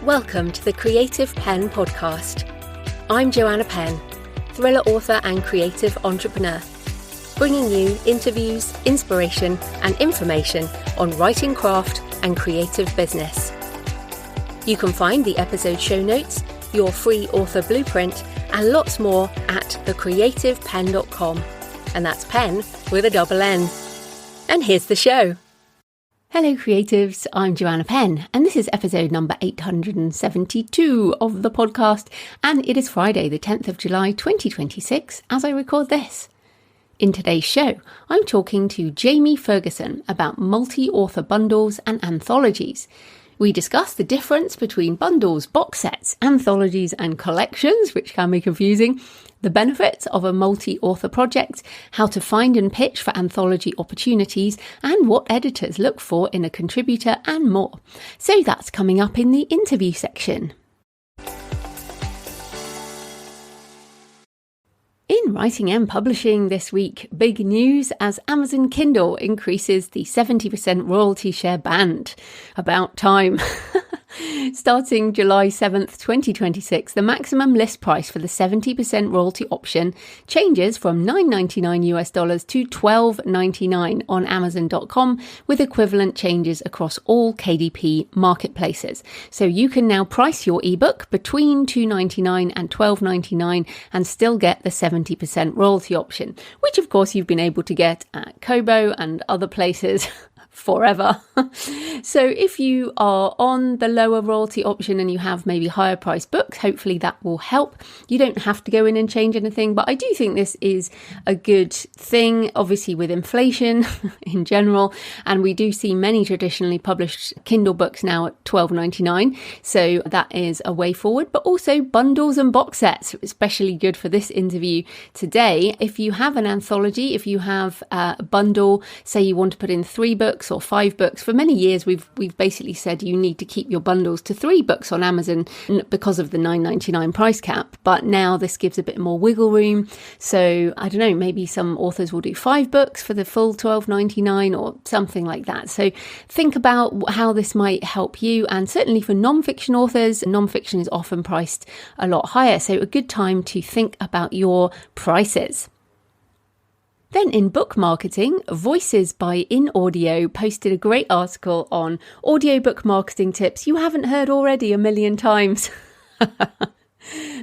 Welcome to the Creative Penn podcast. I'm Joanna Penn, thriller author and creative entrepreneur, bringing you interviews, inspiration and information on writing craft and creative business. You can find the episode show notes, your free author blueprint and lots more at thecreativepenn.com, and that's Penn with a double N. And here's the show. Hello creatives, I'm Joanna Penn and this is episode number 872 of the podcast, and it is Friday the 10th of July 2026 as I record this. In today's show, I'm talking to Jamie Ferguson about multi-author bundles and anthologies. We discuss the difference between bundles, box sets, anthologies and collections, which can be confusing, the benefits of a multi-author project, how to find and pitch for anthology opportunities, and what editors look for in a contributor, and more. So that's coming up in the interview section. In writing and publishing this week, big news as Amazon Kindle increases the 70% royalty share band. About time. Starting July 7th, 2026, the maximum list price for the 70% royalty option changes from $9.99 to $12.99 on Amazon.com, with equivalent changes across all KDP marketplaces. So you can now price your ebook between $2.99 and $12.99 and still get the 70% royalty option, which of course you've been able to get at Kobo and other places forever. So if you are on the lower royalty option and you have maybe higher priced books, hopefully that will help. You don't have to go in and change anything, but I do think this is a good thing, obviously with inflation in general, and we do see many traditionally published Kindle books now at $12.99, so that is a way forward. But also bundles and box sets, especially good for this interview today. If you have an anthology, if you have a bundle, say you want to put in 3 books or 5 books. For many years, we've basically said you need to keep your bundles to 3 books on Amazon because of the $9.99 price cap. But now this gives a bit more wiggle room. So I don't know, maybe some authors will do 5 books for the full $12.99 or something like that. So think about how this might help you. And certainly for non-fiction authors, non-fiction is often priced a lot higher. So a good time to think about your prices. Then in book marketing, Voices by InAudio posted a great article on audiobook marketing tips you haven't heard already a million times.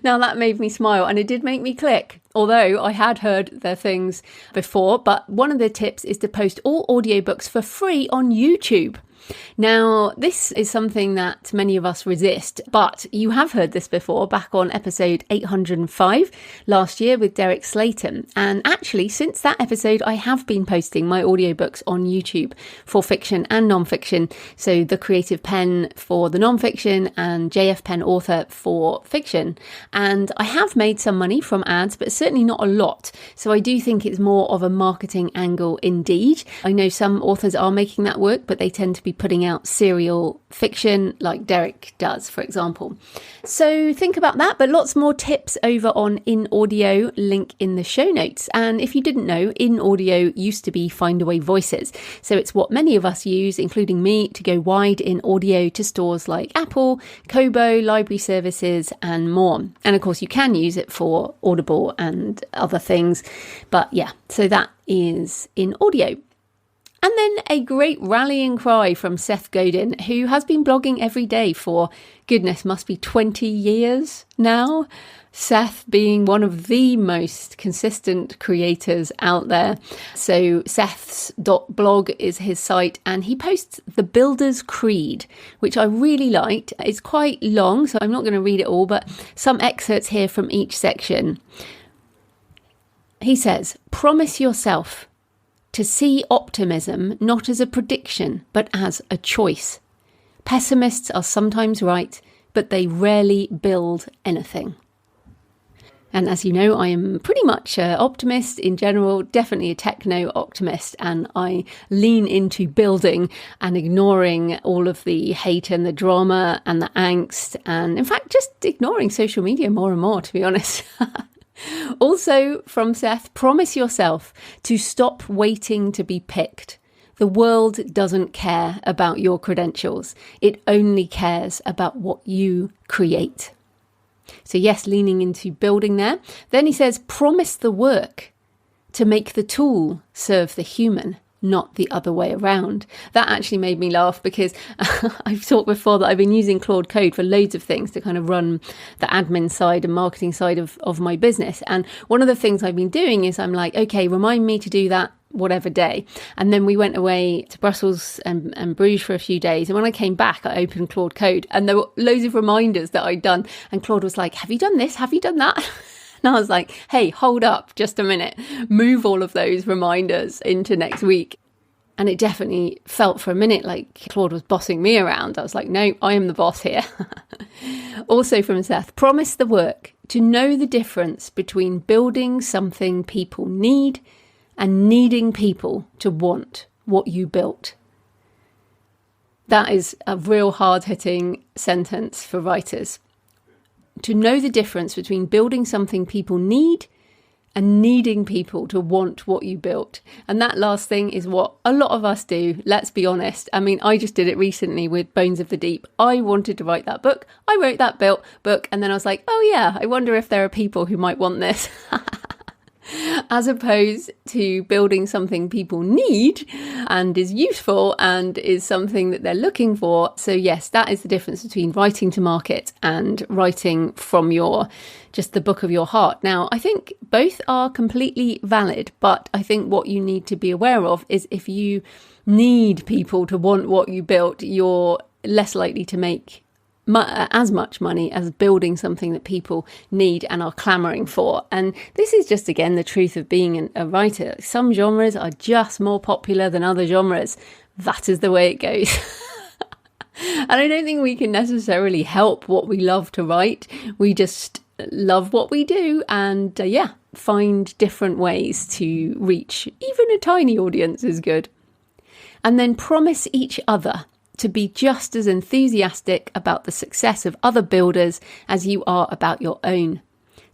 Now that made me smile and it did make me click, although I had heard their things before, but one of the tips is to post all audiobooks for free on YouTube. Now, this is something that many of us resist, but you have heard this before back on episode 805 last year with Derek Slayton. And actually, since that episode, I have been posting my audiobooks on YouTube for fiction and non-fiction. So the Creative Penn for the non-fiction and JF Penn author for fiction. And I have made some money from ads, but certainly not a lot. So I do think it's more of a marketing angle indeed. I know some authors are making that work, but they tend to be putting out serial fiction like Derek does, for example. So think about that, but lots more tips over on InAudio, link in the show notes. And if you didn't know, InAudio used to be Findaway Voices. So it's what many of us use, including me, to go wide in audio to stores like Apple, Kobo, library services and more. And of course you can use it for Audible and other things. But yeah, so that is InAudio. And then a great rallying cry from Seth Godin, who has been blogging every day for, goodness, must be 20 years now. Seth being one of the most consistent creators out there. So Seth's .blog is his site and he posts The Builder's Creed, which I really liked. It's quite long, so I'm not going to read it all, but some excerpts here from each section. He says, "Promise yourself to see optimism not as a prediction, but as a choice. Pessimists are sometimes right, but they rarely build anything." And as you know, I am pretty much an optimist in general, definitely a techno-optimist, and I lean into building and ignoring all of the hate and the drama and the angst, and in fact, just ignoring social media more and more, to be honest. Also from Seth, promise yourself to stop waiting to be picked. The world doesn't care about your credentials. It only cares about what you create. So yes, leaning into building there. Then he says, promise the work to make the tool serve the human, not the other way around. That actually made me laugh because I've talked before that I've been using Claude Code for loads of things to kind of run the admin side and marketing side of my business. And one of the things I've been doing is I'm like, okay, remind me to do that whatever day. And then we went away to Brussels and Bruges for a few days. And when I came back, I opened Claude Code and there were loads of reminders that I'd done. And Claude was like, have you done this? Have you done that? And I was like, hey, hold up just a minute. Move all of those reminders into next week. And it definitely felt for a minute like Claude was bossing me around. I was like, no, I am the boss here. Also from Seth, promise the work to know the difference between building something people need and needing people to want what you built. That is a real hard-hitting sentence for writers. To know the difference between building something people need and needing people to want what you built. And that last thing is what a lot of us do, let's be honest. I mean, I just did it recently with Bones of the Deep. I wanted to write that book. I wrote that book and then I was like, oh yeah, I wonder if there are people who might want this. As opposed to building something people need and is useful and is something that they're looking for. So yes, that is the difference between writing to market and writing from just the book of your heart. Now, I think both are completely valid, but I think what you need to be aware of is if you need people to want what you built, you're less likely to make as much money as building something that people need and are clamoring for. And this is just, again, the truth of being a writer. Some genres are just more popular than other genres. That is the way it goes. And I don't think we can necessarily help what we love to write. We just love what we do and find different ways to reach even a tiny audience is good. And then promise each other to be just as enthusiastic about the success of other builders as you are about your own.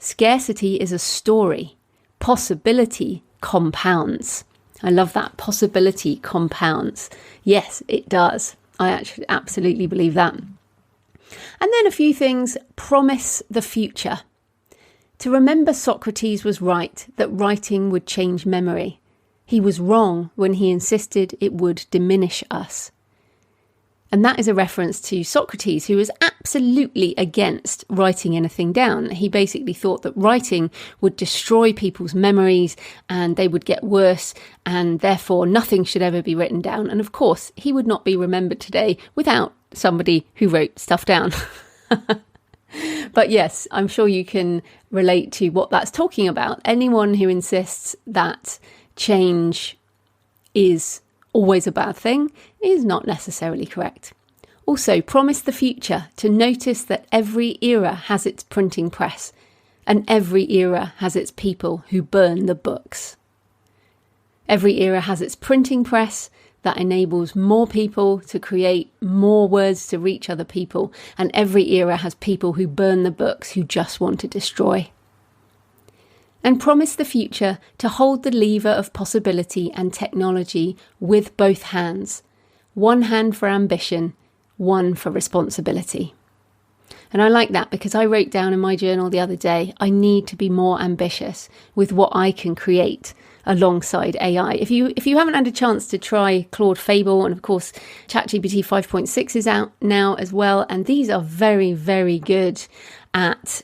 Scarcity is a story. Possibility compounds. I love that. Possibility compounds. Yes, it does. I actually absolutely believe that. And then a few things. Promise the future. To remember Socrates was right that writing would change memory. He was wrong when he insisted it would diminish us. And that is a reference to Socrates, who was absolutely against writing anything down. He basically thought that writing would destroy people's memories and they would get worse, and therefore nothing should ever be written down. And of course, he would not be remembered today without somebody who wrote stuff down. But yes, I'm sure you can relate to what that's talking about. Anyone who insists that change is always a bad thing is not necessarily correct. Also, promise the future to notice that every era has its printing press and every era has its people who burn the books. Every era has its printing press that enables more people to create more words to reach other people, and every era has people who burn the books who just want to destroy. And promise the future to hold the lever of possibility and technology with both hands. One hand for ambition, one for responsibility. And I like that because I wrote down in my journal the other day, I need to be more ambitious with what I can create alongside AI. If you haven't had a chance to try Claude Fable, and of course ChatGPT 5.6 is out now as well, and these are very, very good at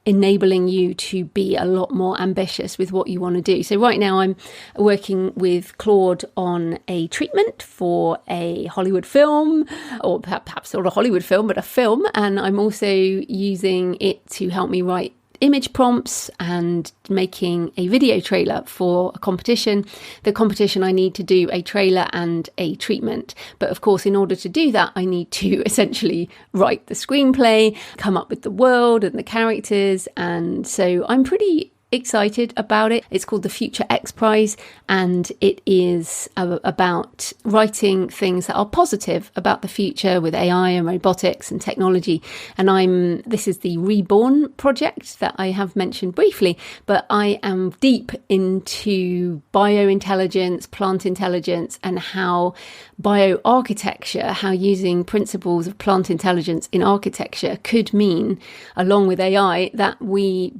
enabling you to be a lot more ambitious with what you want to do. So right now I'm working with Claude on a treatment for a Hollywood film, or perhaps not a Hollywood film, but a film. And I'm also using it to help me write image prompts and making a video trailer for a competition. The competition, I need to do a trailer and a treatment. But of course, in order to do that, I need to essentially write the screenplay, come up with the world and the characters. And so I'm pretty excited about it. It's called the Future XPrize, and it is about writing things that are positive about the future with AI and robotics and technology. And this is the Reborn project that I have mentioned briefly, but I am deep into biointelligence, plant intelligence, and how bioarchitecture, how using principles of plant intelligence in architecture could mean, along with AI, that we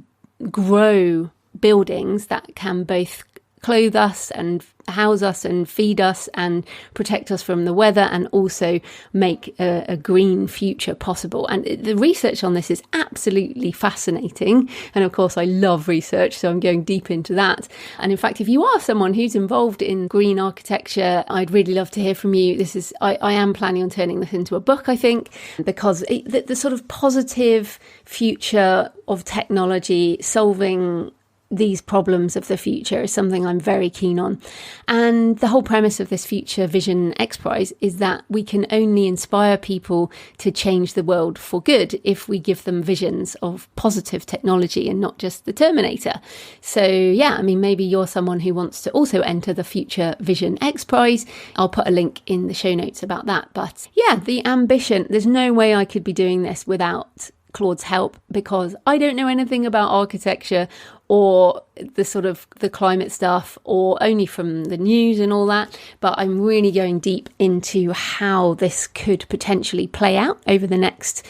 grow buildings that can both clothe us and house us and feed us and protect us from the weather, and also make a green future possible. And the research on this is absolutely fascinating. And of course, I love research, so I'm going deep into that. And in fact, if you are someone who's involved in green architecture, I'd really love to hear from you. I am planning on turning this into a book, I think, because the sort of positive future of technology solving these problems of the future is something I'm very keen on. And the whole premise of this Future Vision XPrize is that we can only inspire people to change the world for good if we give them visions of positive technology and not just the Terminator. So yeah, I mean, maybe you're someone who wants to also enter the Future Vision XPrize. I'll put a link in the show notes about that. But yeah, the ambition, there's no way I could be doing this without Claude's help, because I don't know anything about architecture or the climate stuff, or only from the news and all that. But I'm really going deep into how this could potentially play out over the next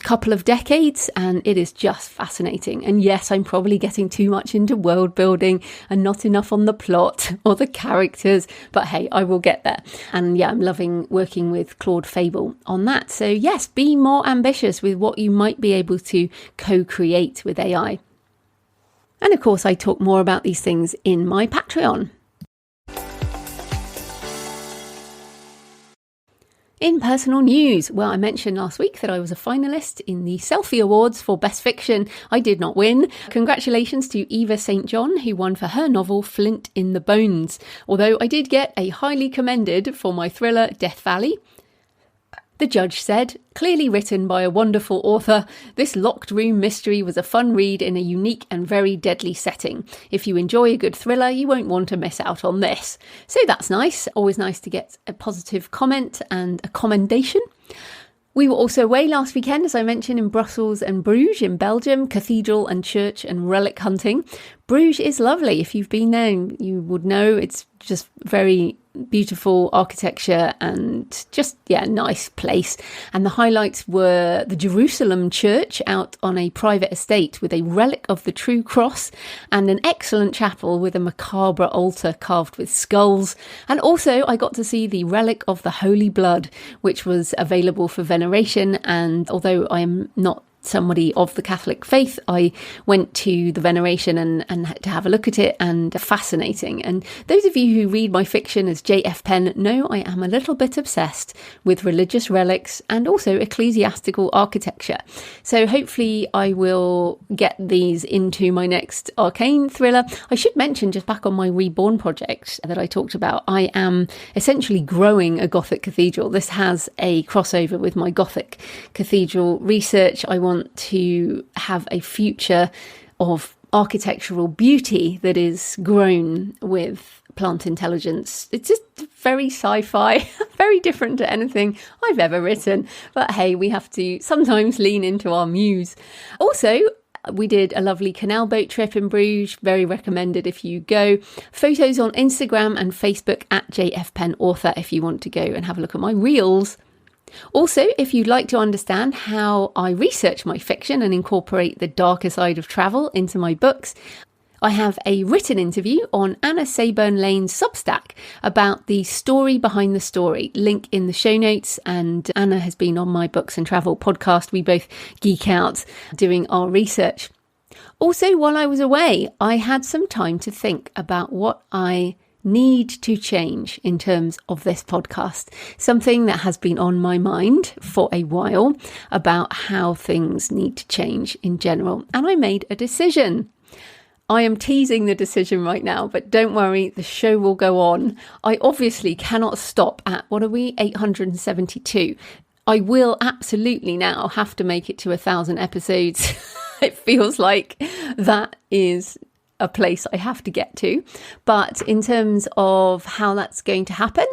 couple of decades, and it is just fascinating. And yes, I'm probably getting too much into world building and not enough on the plot or the characters, but hey, I will get there. And yeah, I'm loving working with Claude Fable on that. So yes, be more ambitious with what you might be able to co-create with AI. And of course, I talk more about these things in my Patreon. In personal news, well, I mentioned last week that I was a finalist in the Selfie Awards for Best Fiction. I did not win. Congratulations to Eva St. John, who won for her novel Flint in the Bones. Although I did get a highly commended for my thriller Death Valley. The judge said, clearly written by a wonderful author, this locked room mystery was a fun read in a unique and very deadly setting. If you enjoy a good thriller, you won't want to miss out on this. So that's nice. Always nice to get a positive comment and a commendation. We were also away last weekend, as I mentioned, in Brussels and Bruges in Belgium, cathedral and church and relic hunting. Bruges is lovely. If you've been there, you would know it's just very beautiful architecture and just, nice place. And the highlights were the Jerusalem church out on a private estate with a relic of the True Cross, and an excellent chapel with a macabre altar carved with skulls. And also I got to see the relic of the Holy Blood, which was available for veneration. And although I am not somebody of the Catholic faith, I went to the veneration and to have a look at it, and fascinating. And those of you who read my fiction as J.F. Penn know I am a little bit obsessed with religious relics and also ecclesiastical architecture. So hopefully I will get these into my next arcane thriller. I should mention, just back on my Reborn project that I talked about, I am essentially growing a Gothic cathedral. This has a crossover with my Gothic cathedral research. I want to have a future of architectural beauty that is grown with plant intelligence. It's just very sci-fi, very different to anything I've ever written. But hey, we have to sometimes lean into our muse. Also, we did a lovely canal boat trip in Bruges, very recommended if you go. Photos on Instagram and Facebook at JF Penn Author if you want to go and have a look at my reels. Also, if you'd like to understand how I research my fiction and incorporate the darker side of travel into my books, I have a written interview on Anna Sayburn Lane's Substack about the story behind the story. Link in the show notes. And Anna has been on my Books and Travel podcast. We both geek out doing our research. Also, while I was away, I had some time to think about what I need to change in terms of this podcast. Something that has been on my mind for a while about how things need to change in general. And I made a decision. I am teasing the decision right now, but don't worry, the show will go on. I obviously cannot stop at, 872. I will absolutely now have to make it to 1,000 episodes. It feels like that is a place I have to get to. But in terms of how that's going to happen,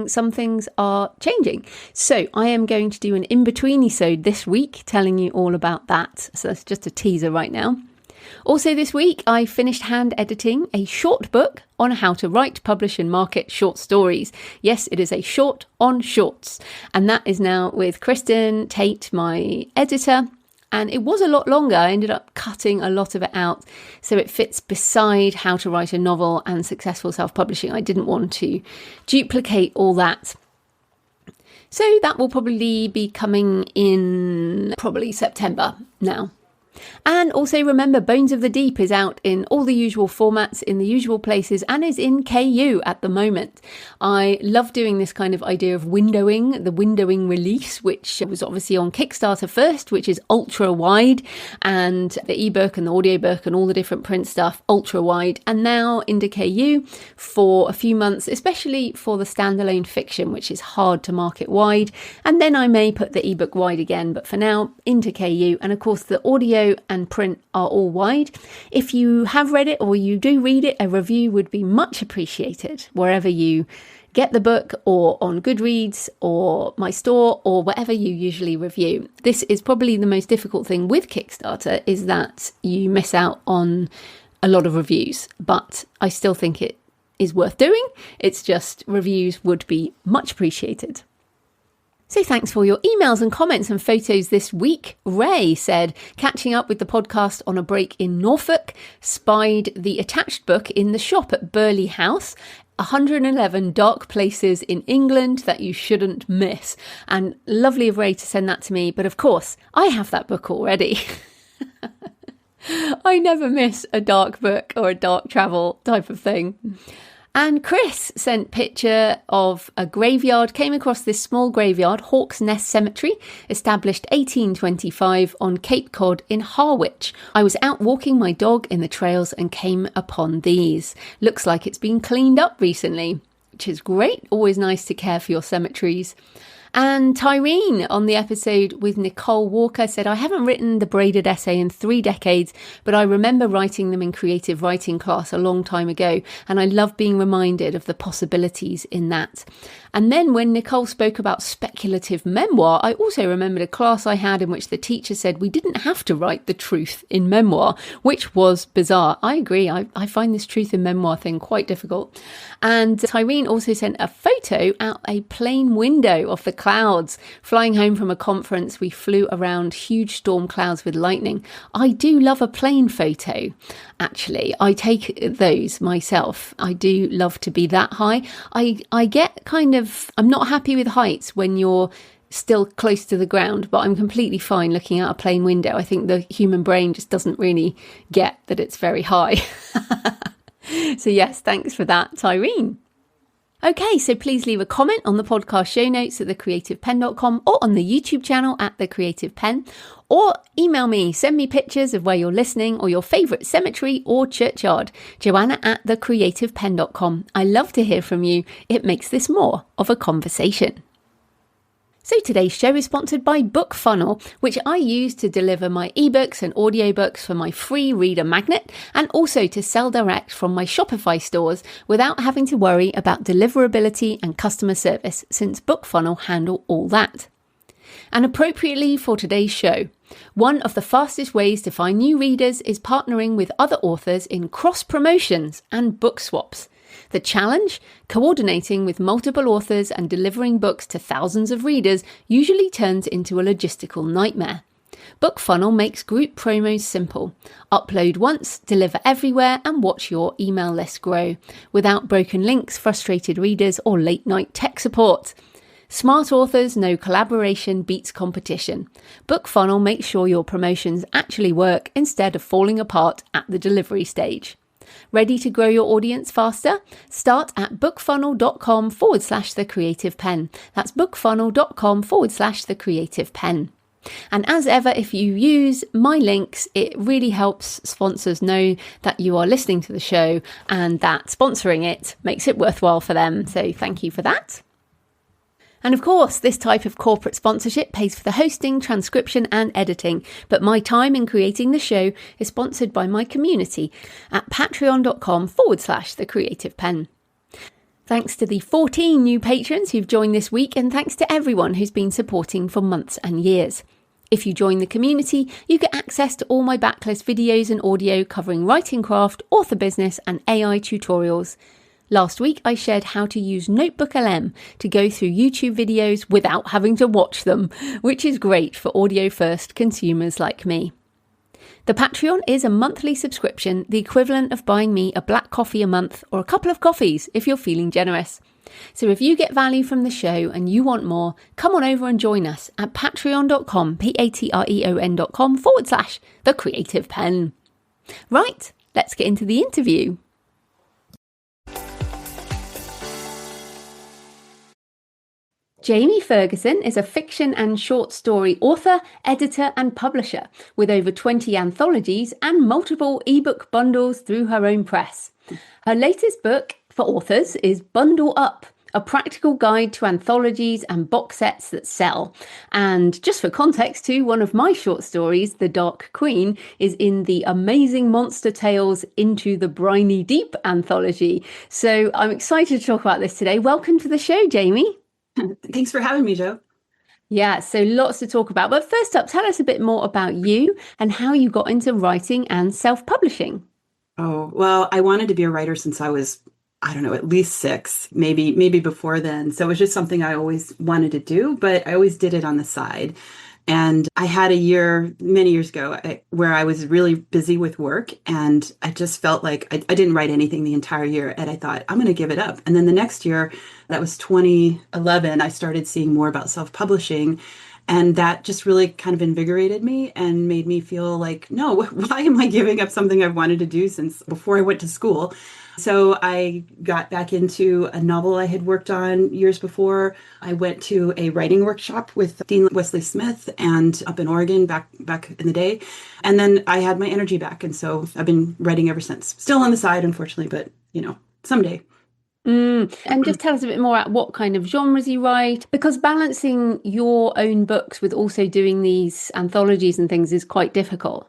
some things are changing. So I am going to do an in-between-isode this week telling you all about that. So that's just a teaser right now. Also this week, I finished hand editing a short book on how to write, publish and market short stories. Yes, it is a short on shorts. And that is now with Kristen Tate, my editor. And it was a lot longer. I ended up cutting a lot of it out. So it fits beside how to write a novel and successful self-publishing. I didn't want to duplicate all that. So that will probably be coming in probably September now. And also remember, Bones of the Deep is out in all the usual formats, in the usual places, and is in KU at the moment. I love doing this kind of idea of windowing, the windowing release, which was obviously on Kickstarter first, which is ultra wide, and the ebook and the audiobook and all the different print stuff, ultra wide, and now into KU for a few months, especially for the standalone fiction, which is hard to market wide. And then I may put the ebook wide again, but for now, into KU. And of course, the audio and print are all wide. If you have read it or you do read it, a review would be much appreciated wherever you get the book, or on Goodreads or my store, or wherever you usually review. This is probably the most difficult thing with Kickstarter, is that you miss out on a lot of reviews, but I still think it is worth doing. It's just reviews would be much appreciated. So thanks for your emails and comments and photos this week. Ray said, catching up with the podcast on a break in Norfolk, spied the attached book in the shop at Burley House, 111 Dark Places in England that you shouldn't miss. And lovely of Ray to send that to me. But of course, I have that book already. I never miss a dark book or a dark travel type of thing. And Chris sent picture of a graveyard, came across this small graveyard, Hawk's Nest Cemetery, established 1825 on Cape Cod in Harwich. I was out walking my dog in the trails and came upon these. Looks like it's been cleaned up recently, which is great. Always nice to care for your cemeteries. And Tyrene on the episode with Nicole Walker said, I haven't written the braided essay in 3 decades, but I remember writing them in creative writing class a long time ago. And I love being reminded of the possibilities in that. And then when Nicole spoke about speculative memoir, I also remembered a class I had in which the teacher said we didn't have to write the truth in memoir, which was bizarre. I agree. I find this truth in memoir thing quite difficult. And Tyrene also sent a photo out a plane window of the clouds. Flying home from a conference, we flew around huge storm clouds with lightning. I do love a plane photo, actually. I take those myself. I do love to be that high. I get kind of, I'm not happy with heights when you're still close to the ground, but I'm completely fine looking out a plane window. I think the human brain just doesn't really get that it's very high. So yes, thanks for that, Tyrene. Okay, so please leave a comment on the podcast show notes at thecreativepenn.com or on the YouTube channel at The Creative Penn, or email me, send me pictures of where you're listening or your favourite cemetery or churchyard, joanna@thecreativepenn.com. I love to hear from you. It makes this more of a conversation. So today's show is sponsored by BookFunnel, which I use to deliver my ebooks and audiobooks for my free reader magnet, and also to sell direct from my Shopify stores without having to worry about deliverability and customer service, since BookFunnel handle all that. And appropriately for today's show, one of the fastest ways to find new readers is partnering with other authors in cross-promotions and book swaps. The challenge? Coordinating with multiple authors and delivering books to thousands of readers usually turns into a logistical nightmare. BookFunnel makes group promos simple. Upload once, deliver everywhere, and watch your email list grow, without broken links, frustrated readers, or late-night tech support. Smart authors know collaboration beats competition. BookFunnel makes sure your promotions actually work instead of falling apart at the delivery stage. Ready to grow your audience faster? Start at bookfunnel.com/thecreativepenn. That's bookfunnel.com/thecreativepenn. And as ever, if you use my links, it really helps sponsors know that you are listening to the show and that sponsoring it makes it worthwhile for them. So thank you for that. And of course, this type of corporate sponsorship pays for the hosting, transcription and editing. But my time in creating the show is sponsored by my community at patreon.com/The Creative Penn. Thanks to the 14 new patrons who've joined this week, and thanks to everyone who's been supporting for months and years. If you join the community, you get access to all my backlist videos and audio covering writing craft, author business and AI tutorials. Last week, I shared how to use Notebook LM to go through YouTube videos without having to watch them, which is great for audio-first consumers like me. The Patreon is a monthly subscription, the equivalent of buying me a black coffee a month or a couple of coffees if you're feeling generous. So if you get value from the show and you want more, come on over and join us at patreon.com, patreon.com/The Creative Penn. Right, let's get into the interview. Jamie Ferguson is a fiction and short story author, editor and publisher with over 20 anthologies and multiple ebook bundles through her own press. Her latest book for authors is Bundle Up, a practical guide to anthologies and box sets that sell. And just for context too, one of my short stories, The Dark Queen, is in the Amazing Monster Tales Into the Briny Deep anthology. So I'm excited to talk about this today. Welcome to the show, Jamie. Thanks for having me, Jo. Yeah, so lots to talk about. But first up, tell us a bit more about you and how you got into writing and self-publishing. Oh, well, I wanted to be a writer since I was, I don't know, at least 6, maybe before then. So it was just something I always wanted to do, but I always did it on the side. And I had a year, many years ago, where I was really busy with work, and I just felt like I didn't write anything the entire year. And I thought, I'm going to give it up. And then the next year, that was 2011, I started seeing more about self-publishing. And that just really kind of invigorated me and made me feel like, no, why am I giving up something I've wanted to do since before I went to school? So I got back into a novel I had worked on years before. I went to a writing workshop with Dean Wesley Smith and up in Oregon back in the day. And then I had my energy back. And so I've been writing ever since. Still on the side, unfortunately, but someday. And just tell us a bit more about what kind of genres you write, because balancing your own books with also doing these anthologies and things is quite difficult.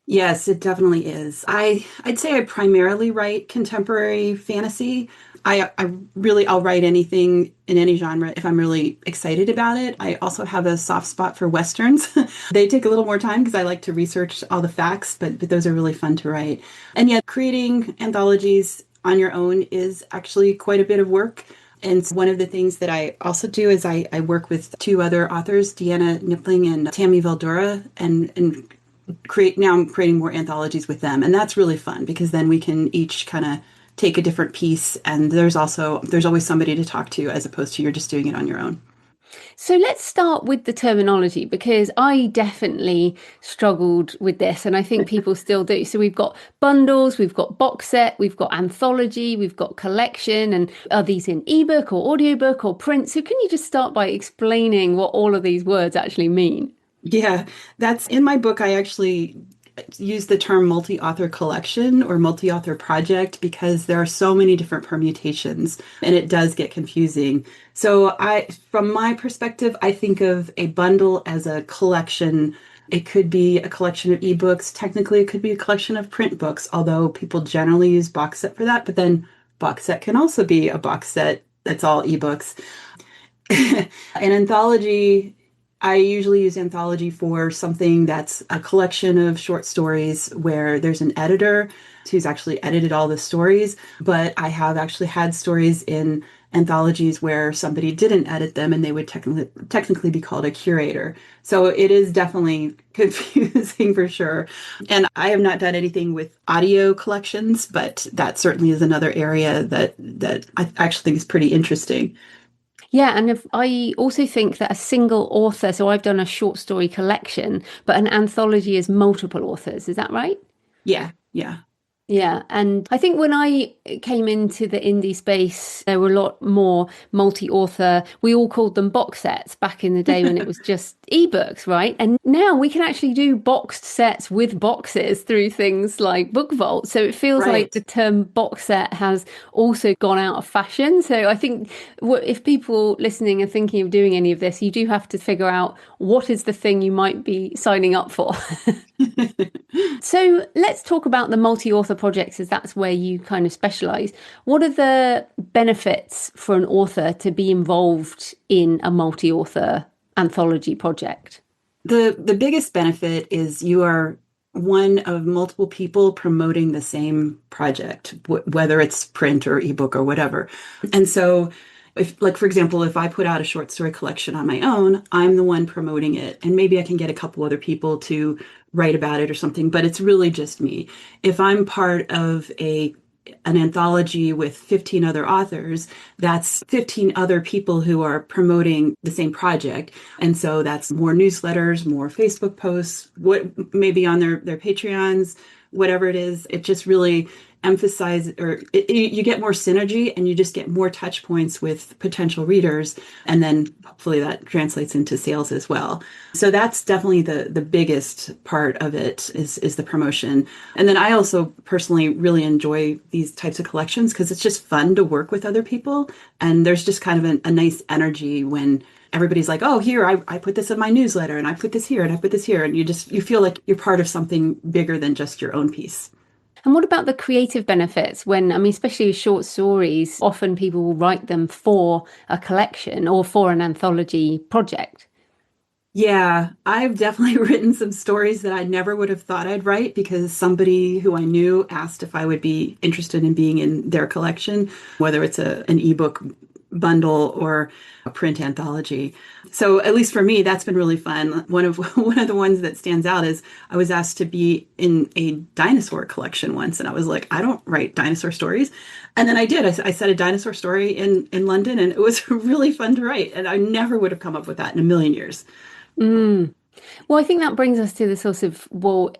Yes, it definitely is. I'd say I primarily write contemporary fantasy. I'll write anything in any genre if I'm really excited about it. I also have a soft spot for Westerns. They take a little more time because I like to research all the facts, but those are really fun to write. And yet creating anthologies on your own is actually quite a bit of work. And one of the things that I also do is I work with 2 other authors, Deanna Knipling and Tammy Veldora, and I'm creating more anthologies with them. And that's really fun because then we can each kind of take a different piece, and there's always somebody to talk to as opposed to you're just doing it on your own. So let's start with the terminology, because I definitely struggled with this, and I think people still do. So we've got bundles, we've got box set, we've got anthology, we've got collection, and are these in ebook or audiobook or print? So can you just start by explaining what all of these words actually mean? Yeah, that's in my book. I actually use the term multi-author collection or multi-author project because there are so many different permutations and it does get confusing. So from my perspective, I think of a bundle as a collection. It could be a collection of ebooks. Technically, it could be a collection of print books, although people generally use box set for that. But then box set can also be a box set that's all ebooks. An anthology, I usually use anthology for something that's a collection of short stories where there's an editor who's actually edited all the stories. But I have actually had stories in anthologies where somebody didn't edit them and they would technically be called a curator. So it is definitely confusing for sure. And I have not done anything with audio collections, but that certainly is another area that I actually think is pretty interesting. Yeah, and I also think that a single author, so I've done a short story collection, but an anthology is multiple authors. Is that right? Yeah. Yeah, and I think when I came into the indie space, there were a lot more multi-author. We all called them box sets back in the day when it was just ebooks, right? And now we can actually do boxed sets with boxes through things like Book Vault. So it feels like Right. the term box set has also gone out of fashion. So I think if people listening are thinking of doing any of this, you do have to figure out what is the thing you might be signing up for. So let's talk about the multi-author projects, as that's where you kind of specialize. What are the benefits for an author to be involved in a multi-author anthology project? The biggest benefit is you are one of multiple people promoting the same project, whether it's print or ebook or whatever. And so if, like, for example, if I put out a short story collection on my own, I'm the one promoting it. And maybe I can get a couple other people to write about it or something, but it's really just me. If I'm part of an anthology with 15 other authors, that's 15 other people who are promoting the same project. And so that's more newsletters, more Facebook posts, what maybe on their Patreons, whatever it is. It just really emphasizes, or you get more synergy and you just get more touch points with potential readers. And then hopefully that translates into sales as well. So that's definitely the biggest part of it is the promotion. And then I also personally really enjoy these types of collections because it's just fun to work with other people. And there's just kind of a nice energy when everybody's like, oh, here, I put this in my newsletter and I put this here and I put this here. And you feel like you're part of something bigger than just your own piece. And what about the creative benefits when, I mean, especially with short stories, often people will write them for a collection or for an anthology project? Yeah, I've definitely written some stories that I never would have thought I'd write because somebody who I knew asked if I would be interested in being in their collection, whether it's an ebook bundle or a print anthology. So at least for me, that's been really fun. One of the ones that stands out is I was asked to be in a dinosaur collection once, and I was like, I don't write dinosaur stories. And then I did. I said a dinosaur story in London, and it was really fun to write. And I never would have come up with that in a million years. Mm. Well, I think that brings us to the sort of, well,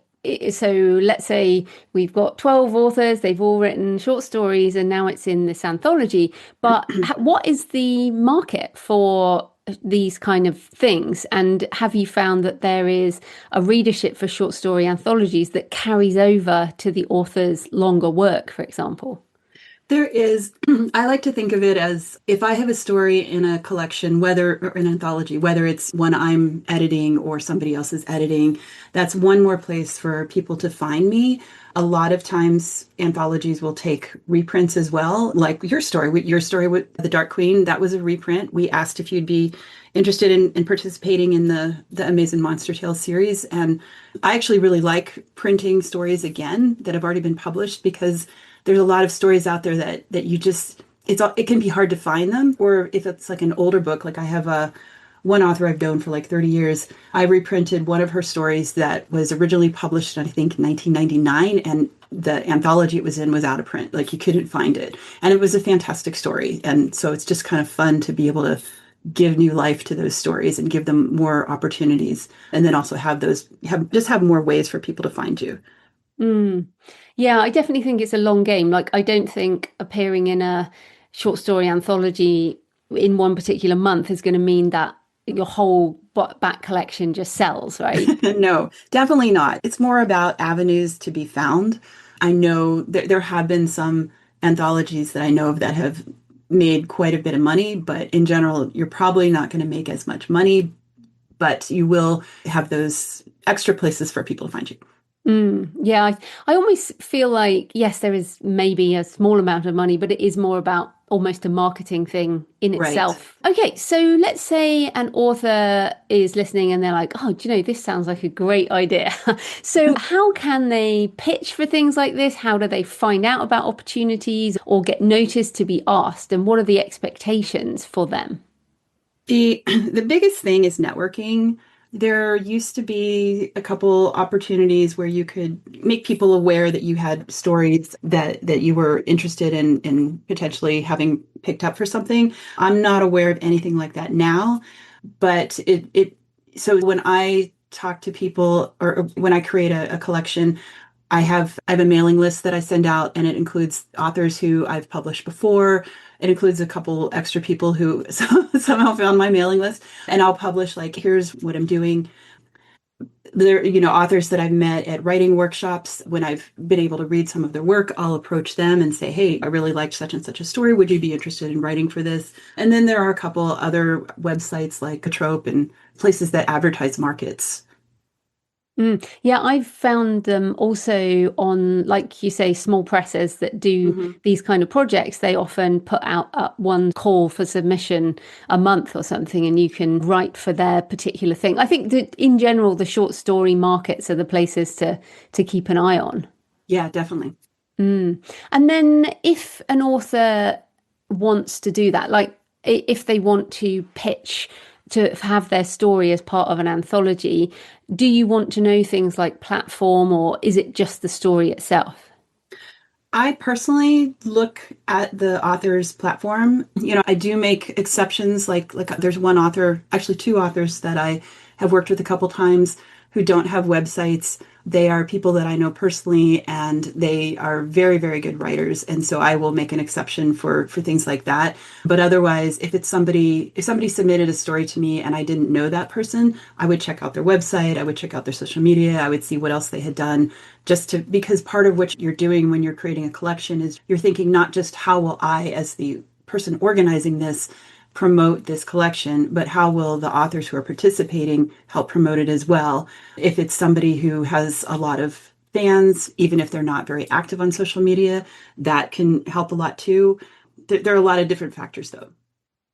so let's say we've got 12 authors, they've all written short stories, and now it's in this anthology. But what is the market for these kind of things? And have you found that there is a readership for short story anthologies that carries over to the author's longer work, for example? There is, I like to think of it as if I have a story in a collection, or an anthology, whether it's one I'm editing or somebody else is editing, that's one more place for people to find me. A lot of times anthologies will take reprints as well, like your story with The Dark Queen, that was a reprint. We asked if you'd be interested in participating in the Amazing Monster Tales series. And I actually really like printing stories again that have already been published because there's a lot of stories out there that you just, it can be hard to find them. Or if it's like an older book, like I have one author I've known for like 30 years. I reprinted one of her stories that was originally published in, I think, 1999, and the anthology it was in was out of print. Like you couldn't find it. And it was a fantastic story. And so it's just kind of fun to be able to give new life to those stories and give them more opportunities. And then also have more ways for people to find you. Mm. Yeah, I definitely think it's a long game. Like, I don't think appearing in a short story anthology in one particular month is going to mean that your whole back collection just sells, right? No, definitely not. It's more about avenues to be found. I know there have been some anthologies that I know of that have made quite a bit of money, but in general, you're probably not going to make as much money, but you will have those extra places for people to find you. Yeah, I almost feel like, yes, there is maybe a small amount of money, but it is more about almost a marketing thing in Right. itself. Okay, so let's say an author is listening and they're like, oh, do you know, this sounds like a great idea. So how can they pitch for things like this? How do they find out about opportunities or get noticed to be asked? And what are the expectations for them? The biggest thing is networking. There used to be a couple opportunities where you could make people aware that you had stories that you were interested in potentially having picked up for something. I'm not aware of anything like that now, but so when I talk to people or when I create a collection, I have a mailing list that I send out, and it includes authors who I've published before. It includes a couple extra people who somehow found my mailing list, and I'll publish like, here's what I'm doing. There, authors that I've met at writing workshops, when I've been able to read some of their work, I'll approach them and say, hey, I really liked such and such a story. Would you be interested in writing for this? And then there are a couple other websites like Trope and places that advertise markets. Yeah, I've found them also on, like you say, small presses that do Mm-hmm. these kind of projects. They often put out one call for submission a month or something, and you can write for their particular thing. I think that in general, the short story markets are the places to keep an eye on. Yeah, definitely. And then if an author wants to do that, like if they want to pitch to have their story as part of an anthology, do you want to know things like platform, or is it just the story itself? I personally look at the author's platform. I do make exceptions. Like there's one author, actually two authors that I have worked with a couple times who don't have websites. They are people that I know personally, and they are very, very good writers. And so I will make an exception for things like that. But otherwise, if somebody submitted a story to me and I didn't know that person, I would check out their website, I would check out their social media, I would see what else they had done, because part of what you're doing when you're creating a collection is you're thinking not just how will I, as the person organizing this, promote this collection, but how will the authors who are participating help promote it as well? If it's somebody who has a lot of fans, even if they're not very active on social media, that can help a lot too. There are a lot of different factors though.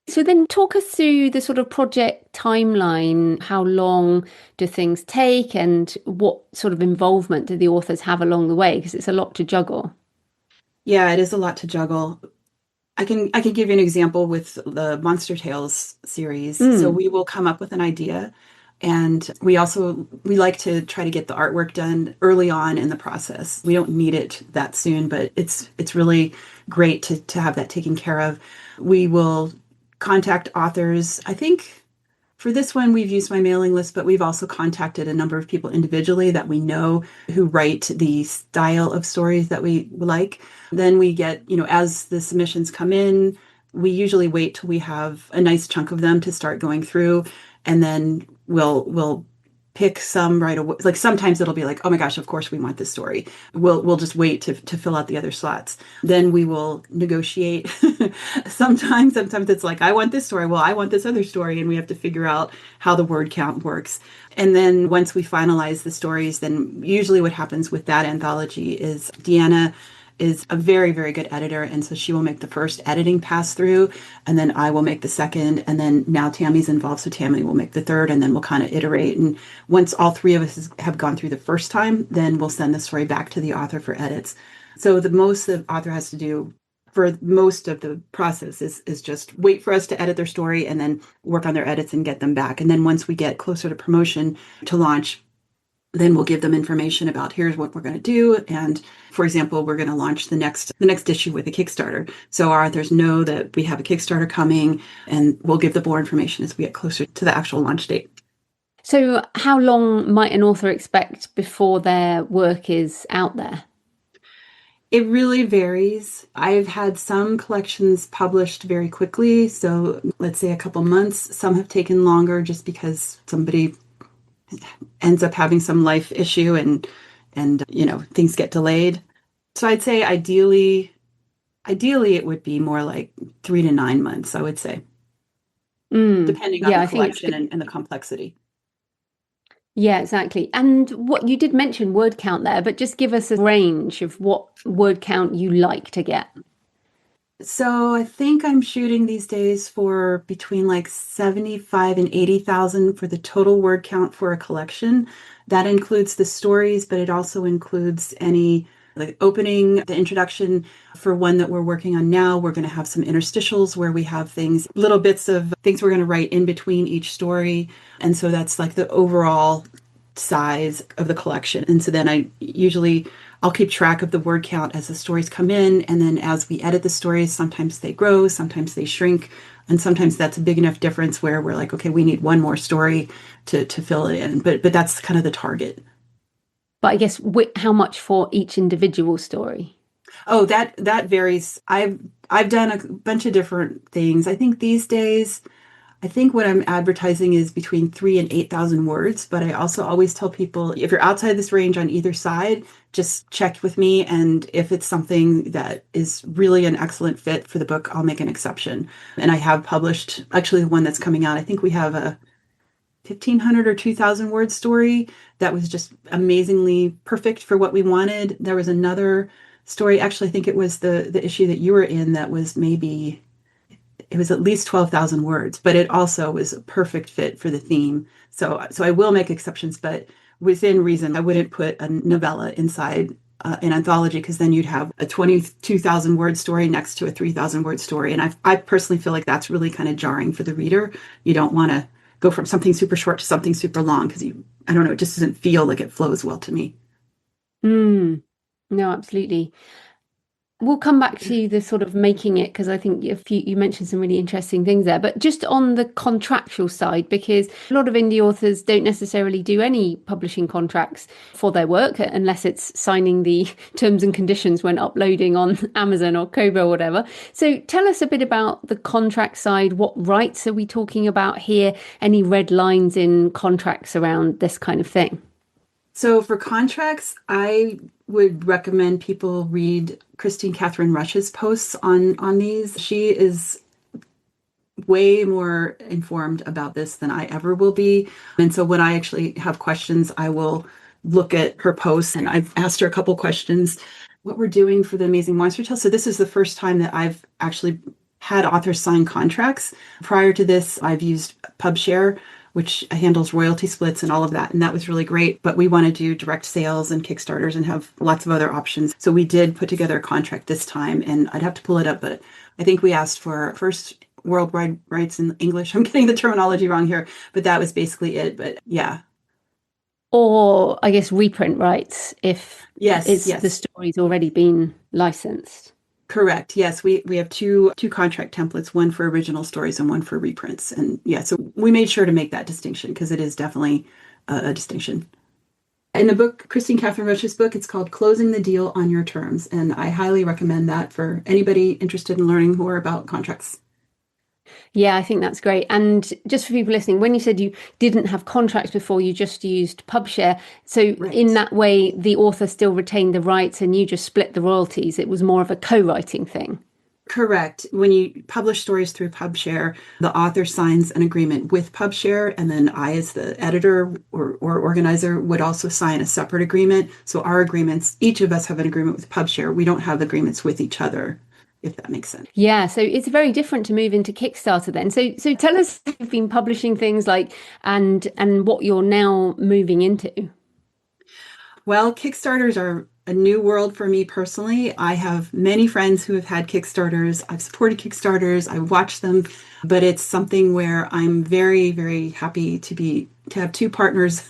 So then talk us through the sort of project timeline. How long do things take, and what sort of involvement do the authors have along the way? Because it's a lot to juggle. Yeah, it is a lot to juggle. I can give you an example with the Monster Tales series. So Mm. we will come up with an idea, and we like to try to get the artwork done early on in the process. We don't need it that soon, but it's really great to have that taken care of. We will contact authors. I think for this one, we've used my mailing list, but we've also contacted a number of people individually that we know who write the style of stories that we like. Then we get, as the submissions come in, we usually wait till we have a nice chunk of them to start going through, and then we'll pick some right away. Like sometimes it'll be like, oh my gosh, of course we want this story. We'll just wait to fill out the other slots. Then we will negotiate. Sometimes it's like, I want this story. Well, I want this other story, and we have to figure out how the word count works. And then once we finalize the stories, then usually what happens with that anthology is Deanna is a very, very good editor. And so she will make the first editing pass through, and then I will make the second. And then now Tammy's involved. So Tammy will make the third, and then we'll kind of iterate. And once all three of us have gone through the first time, then we'll send the story back to the author for edits. So the most the author has to do for most of the process is just wait for us to edit their story and then work on their edits and get them back. And then once we get closer to promotion to launch, then we'll give them information about here's what we're going to do. And for example, we're going to launch the next issue with a Kickstarter. So our authors know that we have a Kickstarter coming, and we'll give them more information as we get closer to the actual launch date. So how long might an author expect before their work is out there? It really varies. I've had some collections published very quickly. So let's say a couple months. Some have taken longer just because somebody ends up having some life issue, and things get delayed. So I'd say ideally it would be more like 3 to 9 months, I would say, depending on Yeah, the I think collection and the complexity. yeah, exactly. And what you did mention word count there, but just give us a range of what word count you like to get. So I think I'm shooting these days for between like 75 and 80,000 for the total word count for a collection. That includes the stories, but it also includes any like opening, the introduction. For one that we're working on now, we're going to have some interstitials where we have little bits of things we're going to write in between each story. And so that's like the overall size of the collection. And so then I'll keep track of the word count as the stories come in. And then as we edit the stories, sometimes they grow, sometimes they shrink. And sometimes that's a big enough difference where we're like, okay, we need one more story to fill it in. But that's kind of the target. But I guess how much for each individual story? Oh, that varies. I've done a bunch of different things. I think these days, I think what I'm advertising is between 3 and 8,000 words. But I also always tell people if you're outside this range on either side, just check with me. And if it's something that is really an excellent fit for the book, I'll make an exception. And I have published actually the one that's coming out. I think we have a 1,500 or 2,000 word story that was just amazingly perfect for what we wanted. There was another story, actually, I think it was the issue that you were in that was maybe, it was at least 12,000 words, but it also was a perfect fit for the theme. So I will make exceptions, but within reason. I wouldn't put a novella inside an anthology because then you'd have a 22,000 word story next to a 3,000 word story. And I personally feel like that's really kind of jarring for the reader. You don't want to go from something super short to something super long because I don't know, it just doesn't feel like it flows well to me. No, absolutely. We'll come back to the sort of making it, because I think you mentioned some really interesting things there, but just on the contractual side, because a lot of indie authors don't necessarily do any publishing contracts for their work unless it's signing the terms and conditions when uploading on Amazon or Kobo or whatever. So tell us a bit about the contract side. What rights are we talking about here? Any red lines in contracts around this kind of thing? So for contracts, I would recommend people read Christine Catherine Rush's posts on these. She is way more informed about this than I ever will be. And so when I actually have questions, I will look at her posts, and I've asked her a couple questions. What we're doing for the Amazing Monster Tales. So this is the first time that I've actually had authors sign contracts. Prior to this, I've used PubShare, which handles royalty splits and all of that. And that was really great. But we want to do direct sales and Kickstarters and have lots of other options. So we did put together a contract this time, and I'd have to pull it up, but I think we asked for first worldwide rights in English. I'm getting the terminology wrong here, but that was basically it. But yeah. Or I guess reprint rights if Yes, the yes. story's already been licensed. Correct. Yes, we have two contract templates, one for original stories and one for reprints. And yeah, so we made sure to make that distinction because it is definitely a distinction. In the book, Christine Catherine Roche's book, it's called Closing the Deal on Your Terms. And I highly recommend that for anybody interested in learning more about contracts. Yeah, I think that's great. And just for people listening, when you said you didn't have contracts before, you just used PubShare. So in Right. that way, the author still retained the rights and you just split the royalties. It was more of a co-writing thing. Correct. When you publish stories through PubShare, the author signs an agreement with PubShare, and then I, as the editor or organizer, would also sign a separate agreement. So our agreements, each of us have an agreement with PubShare. We don't have agreements with each other, if that makes sense. Yeah, so it's very different to move into Kickstarter then. So tell us, you've been publishing things like and what you're now moving into. Well, Kickstarters are a new world for me personally. I have many friends who have had Kickstarters. I've supported Kickstarters. I watch them, but it's something where I'm very, very happy to have two partners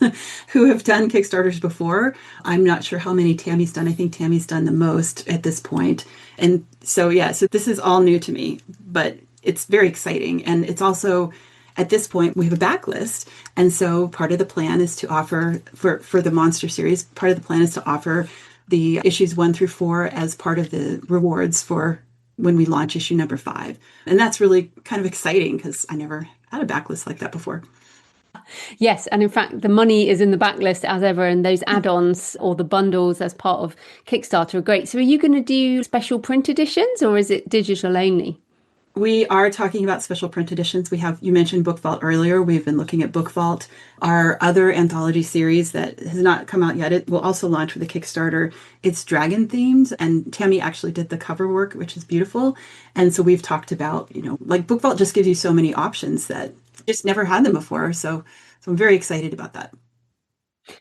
who have done Kickstarters before. I'm not sure how many Tammy's done. I think Tammy's done the most at this point. And so yeah, so this is all new to me, but it's very exciting. And it's also at this point, we have a backlist. And so part of the plan is to offer for the Monster series, part of the plan is to offer the issues 1 through 4 as part of the rewards for when we launch issue number 5. And that's really kind of exciting because I never had a backlist like that before. Yes, and in fact, the money is in the backlist as ever, and those add-ons or the bundles as part of Kickstarter are great. So are you going to do special print editions or is it digital only? We are talking about special print editions. You mentioned Book Vault earlier. We've been looking at Book Vault. Our other anthology series that has not come out yet, it will also launch with a Kickstarter. It's dragon themed, and Tammy actually did the cover work, which is beautiful. And so we've talked about, like Book Vault just gives you so many options that just never had them before. So I'm very excited about that.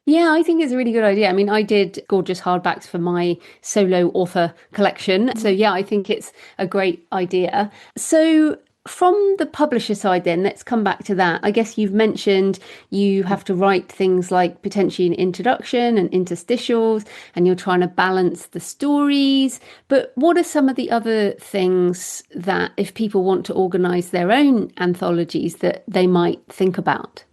Yeah, I think it's a really good idea. I mean, I did gorgeous hardbacks for my solo author collection. So yeah, I think it's a great idea. So from the publisher side then, let's come back to that. I guess you've mentioned you have to write things like potentially an introduction and interstitials, and you're trying to balance the stories. But what are some of the other things that if people want to organize their own anthologies that they might think about?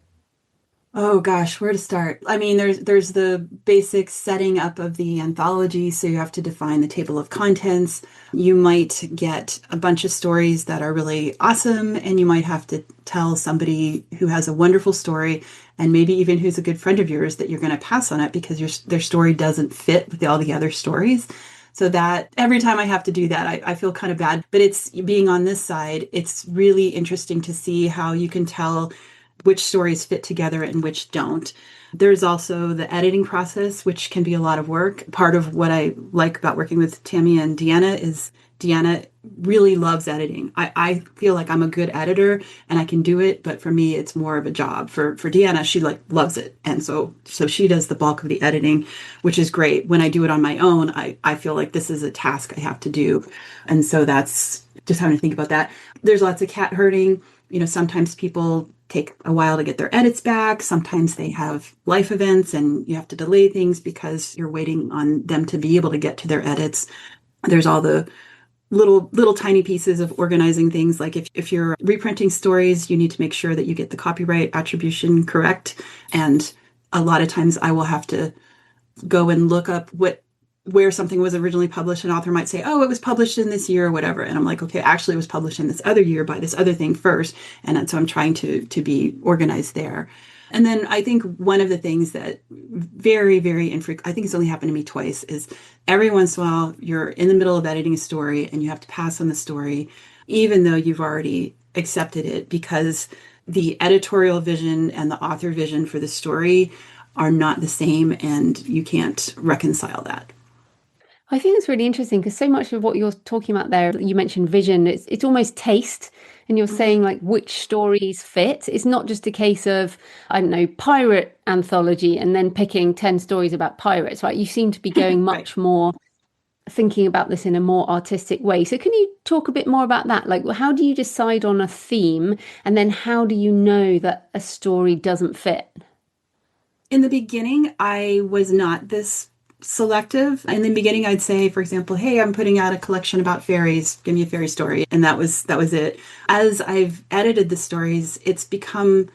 Oh gosh, where to start? I mean, there's the basic setting up of the anthology, so you have to define the table of contents. You might get a bunch of stories that are really awesome, and you might have to tell somebody who has a wonderful story, and maybe even who's a good friend of yours, that you're going to pass on it because their story doesn't fit with all the other stories. So that every time I have to do that, I feel kind of bad. But it's being on this side, it's really interesting to see how you can tell which stories fit together and which don't. There's also the editing process, which can be a lot of work. Part of what I like about working with Tammy and Deanna is Deanna really loves editing. I feel like I'm a good editor and I can do it, but for me, it's more of a job. For Deanna, she like loves it. And so she does the bulk of the editing, which is great. When I do it on my own, I feel like this is a task I have to do. And so that's just having to think about that. There's lots of cat herding. Sometimes people take a while to get their edits back. Sometimes they have life events and you have to delay things because you're waiting on them to be able to get to their edits. There's all the little tiny pieces of organizing things. Like if you're reprinting stories, you need to make sure that you get the copyright attribution correct. And a lot of times I will have to go and look up where something was originally published. An author might say, oh, it was published in this year or whatever. And I'm like, okay, actually it was published in this other year by this other thing first. And so I'm trying to be organized there. And then I think one of the things that very, very infrequent, I think it's only happened to me twice, is every once in a while you're in the middle of editing a story and you have to pass on the story, even though you've already accepted it, because the editorial vision and the author vision for the story are not the same and you can't reconcile that. I think it's really interesting because so much of what you're talking about there, you mentioned vision, it's almost taste. And you're saying like which stories fit. It's not just a case of, I don't know, pirate anthology and then picking 10 stories about pirates, right? You seem to be going much Right. more thinking about this in a more artistic way. So can you talk a bit more about that? Like, how do you decide on a theme and then how do you know that a story doesn't fit? In the beginning, I was not this selective. In the beginning, I'd say, for example, hey, I'm putting out a collection about fairies. Give me a fairy story. And that was it. As I've edited the stories, it's become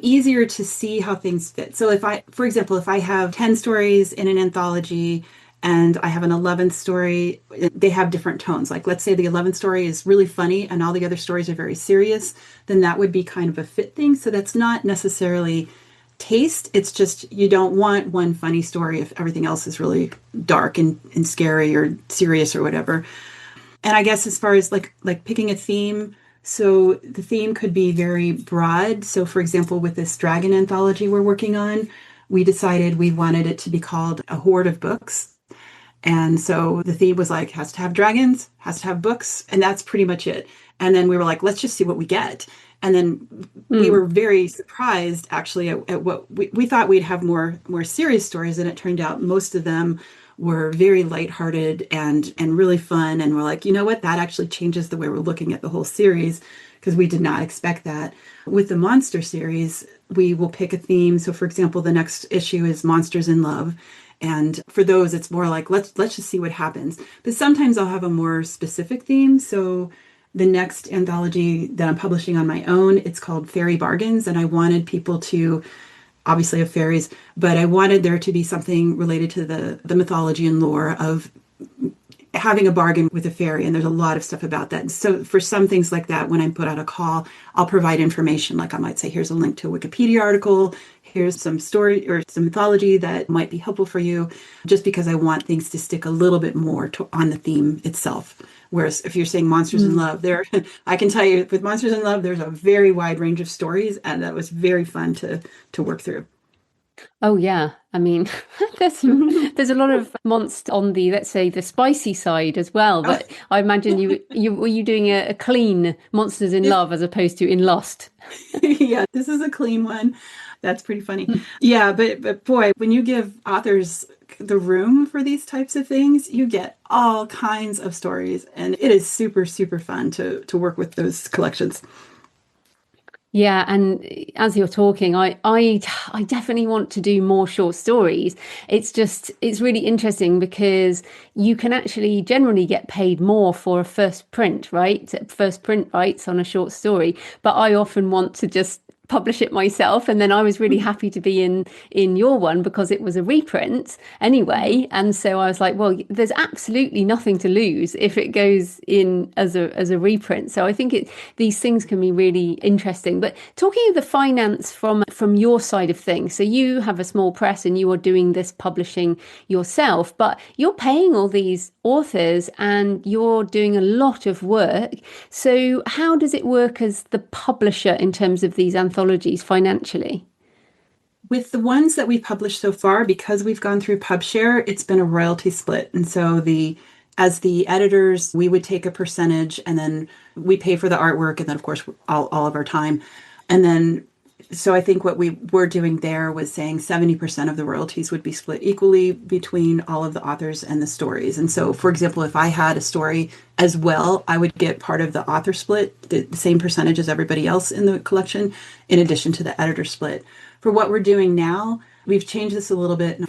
easier to see how things fit. So for example, if I have 10 stories in an anthology and I have an 11th story, they have different tones. Like let's say the 11th story is really funny and all the other stories are very serious, then that would be kind of a fit thing. So that's not necessarily taste. It's just you don't want one funny story if everything else is really dark and scary or serious or whatever. And I guess as far as like picking a theme, so the theme could be very broad. So for example, with this dragon anthology we're working on, we decided we wanted it to be called A Hoard of Books. And so the theme was like, has to have dragons, has to have books, and that's pretty much it. And then we were like, let's just see what we get. And then we Mm. were very surprised actually at what we thought we'd have more serious stories, and it turned out most of them were very lighthearted and really fun. And we're like, you know what? That actually changes the way we're looking at the whole series because we did not expect that. With the monster series, we will pick a theme. So for example, the next issue is Monsters in Love. And for those, it's more like, let's just see what happens. But sometimes I'll have a more specific theme. So the next anthology that I'm publishing on my own, it's called Fairy Bargains. And I wanted people to obviously have fairies, but I wanted there to be something related to the mythology and lore of having a bargain with a fairy. And there's a lot of stuff about that. And so for some things like that, when I put out a call, I'll provide information. Like I might say, here's a link to a Wikipedia article. Here's some story or some mythology that might be helpful for you, just because I want things to stick a little bit more on the theme itself. Whereas if you're saying Monsters in Love, I can tell you with Monsters in Love, there's a very wide range of stories, and that was very fun to work through. Oh yeah, I mean, there's a lot of monster on the, let's say, the spicy side as well. Oh, But I imagine you were you doing a clean Monsters in this, Love as opposed to in Lost. yeah, this is a clean one. That's pretty funny. Yeah, but boy, when you give authors the room for these types of things, you get all kinds of stories, and it is super, super fun to work with those collections. Yeah, and as you're talking, I definitely want to do more short stories. It's really interesting because you can actually generally get paid more for a first print, right? First print rights on a short story. But I often want to just publish it myself, and then I was really happy to be in your one because it was a reprint anyway. And so I was like, well, there's absolutely nothing to lose if it goes in as a reprint. So I think these things can be really interesting. But talking of the finance from your side of things, so you have a small press and you are doing this publishing yourself, but you're paying all these authors and you're doing a lot of work. So how does it work as the publisher in terms of these anthologies financially? With the ones that we've published so far, because we've gone through PubShare, it's been a royalty split. And so as the editors, we would take a percentage and then we pay for the artwork and then of course all of our time. And then so I think what we were doing there was saying 70% of the royalties would be split equally between all of the authors and the stories. And so, for example, if I had a story as well, I would get part of the author split, the same percentage as everybody else in the collection, in addition to the editor split. For what we're doing now, we've changed this a little bit.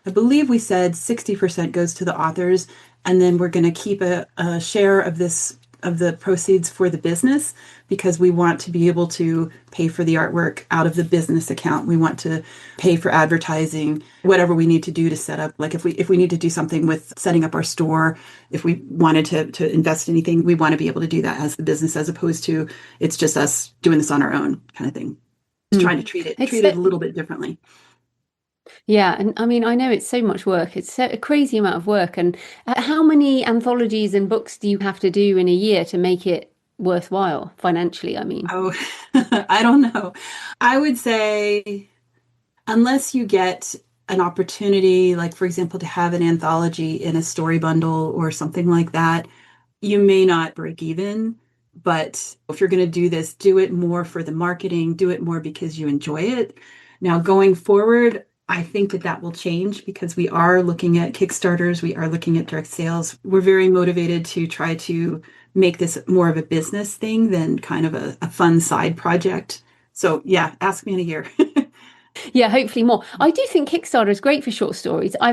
I believe we said 60% goes to the authors, and then we're going to keep a share of the proceeds for the business, because we want to be able to pay for the artwork out of the business account. We want to pay for advertising, whatever we need to do to set up. Like if we need to do something with setting up our store, if we wanted to invest anything, we want to be able to do that as the business, as opposed to it's just us doing this on our own kind of thing. Just trying to treat it a little bit differently. Yeah, and I mean, I know it's so much work. It's a crazy amount of work. And how many anthologies and books do you have to do in a year to make it worthwhile financially? I mean, Oh, I don't know. I would say unless you get an opportunity, like for example, to have an anthology in a story bundle or something like that, you may not break even. But if you're going to do this, do it more for the marketing, do it more because you enjoy it. Now, going forward, I think that will change because we are looking at Kickstarters, we are looking at direct sales. We're very motivated to try to make this more of a business thing than kind of a fun side project. So yeah, ask me in a year. yeah, hopefully more. I do think Kickstarter is great for short stories. I